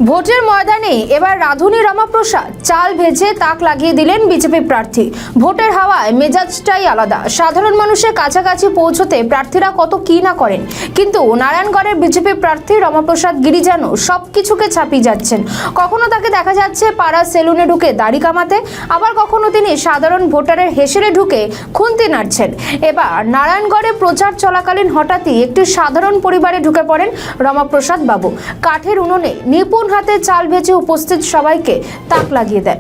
ভোটের ময়দানে এবার রাঁধুনি রমাপ্রসাদ চাল ভেজে তাক লাগিয়ে দিলেন বিজেপি প্রার্থী। ভোটের হাওয়ায় মেজাজটাই আলাদা। সাধারণ মানুষের কাছাকাছি পৌঁছতে প্রার্থীরা কত কি না করেন, কিন্তু নারায়ণগড়ের বিজেপি প্রার্থী রমাপ্রসাদ গিরি যেন সবকিছুকে ছাপিয়ে যাচ্ছেন। কখনো তাকে দেখা যাচ্ছে পাড়ার সেলুনে ঢুকে দাড়ি কামাতে, আবার কখনো তিনি সাধারণ ভোটারের হেসেলে ঢুকে খুন্তি নাড়ছেন। এবার নারায়ণগড়ে প্রচার চলাকালীন হঠাৎই একটি সাধারণ পরিবারে ঢুকে পড়েন রমাপ্রসাদ বাবু। কাঠের উনুনে নিপুণ হাতে চাল ভেজে উপস্থিত সবাইকে তাক লাগিয়ে দেন।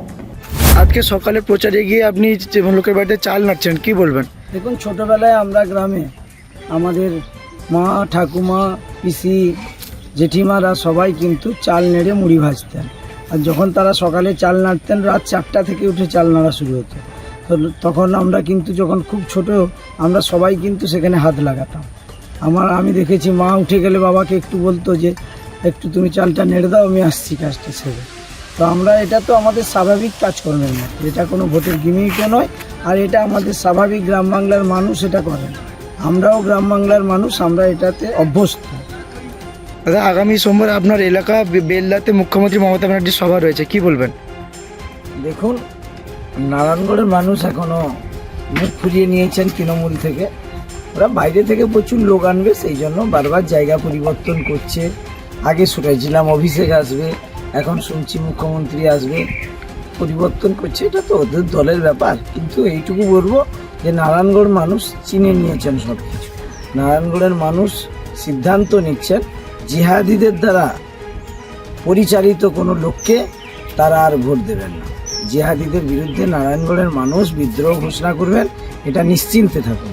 আজকে সকালে প্রচারে গিয়ে আপনি লোকের বাড়িতে চাল নাড়ছেন, কি বলবেন? দেখুন, ছোটোবেলায় আমরা গ্রামে আমাদের মা, ঠাকুমা, পিসি, জেঠিমারা সবাই কিন্তু চাল নেড়ে মুড়ি ভাজতেন। আর যখন তারা সকালে চাল নাড়তেন, রাত 4টা থেকে উঠে চাল নাড়া শুরু হতো। তো তখন আমরা কিন্তু যখন খুব ছোট, আমরা সবাই কিন্তু সেখানে হাত লাগাতাম। আমি দেখেছি মা উঠে গেলে বাবাকে একটু বলতো যে একটু তুমি চালটা নেড়ে দাও, আমি আসছি কাজটা ছেড়ে। তো এটা তো আমাদের স্বাভাবিক কাজকর্মের মতো, এটা কোনো ভোটের গিমিকও নয়। আর এটা আমাদের স্বাভাবিক গ্রাম বাংলার মানুষ এটা করেন। আমরাও গ্রাম বাংলার মানুষ, আমরা এটাতে অভ্যস্ত। দাদা, আগামী সোমবার আপনার এলাকা বেলদাতে মুখ্যমন্ত্রী মমতা ব্যানার্জির সভা রয়েছে, কি বলবেন? দেখুন, নারায়ণগড়ের মানুষ এখনও মুখ ফুরিয়ে নিয়েছেন তৃণমূল থেকে। ওরা বাইরে থেকে প্রচুর লোক আনবে, সেই জন্য বারবার জায়গা পরিবর্তন করছে। আগে শুনেছিলাম অভিষেক আসবে, এখন শুনছি মুখ্যমন্ত্রী আসবে, পরিবর্তন করছে। এটা তো ওদের দলের ব্যাপার। কিন্তু এইটুকু বলবো যে নারায়ণগড় মানুষ চিনে নিয়েছেন সব কিছু। নারায়ণগড়ের মানুষ সিদ্ধান্ত নিচ্ছেন জিহাদিদের দ্বারা পরিচালিত কোনো লোককে তারা আর ভোট দেবেন না। জিহাদিদের বিরুদ্ধে নারায়ণগড়ের মানুষ বিদ্রোহ ঘোষণা করবেন, এটা নিশ্চিন্তে থাকুন।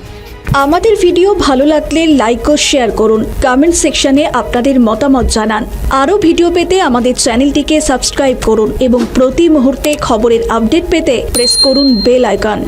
আমাদের ভিডিও ভালো লাগলে লাইক ও শেয়ার করুন। কমেন্ট সেকশনে আপনাদের মতামত জানান। আরও ভিডিও পেতে আমাদের চ্যানেলটিকে সাবস্ক্রাইব করুন এবং প্রতি মুহূর্তে খবরের আপডেট পেতে প্রেস করুন বেল আইকন।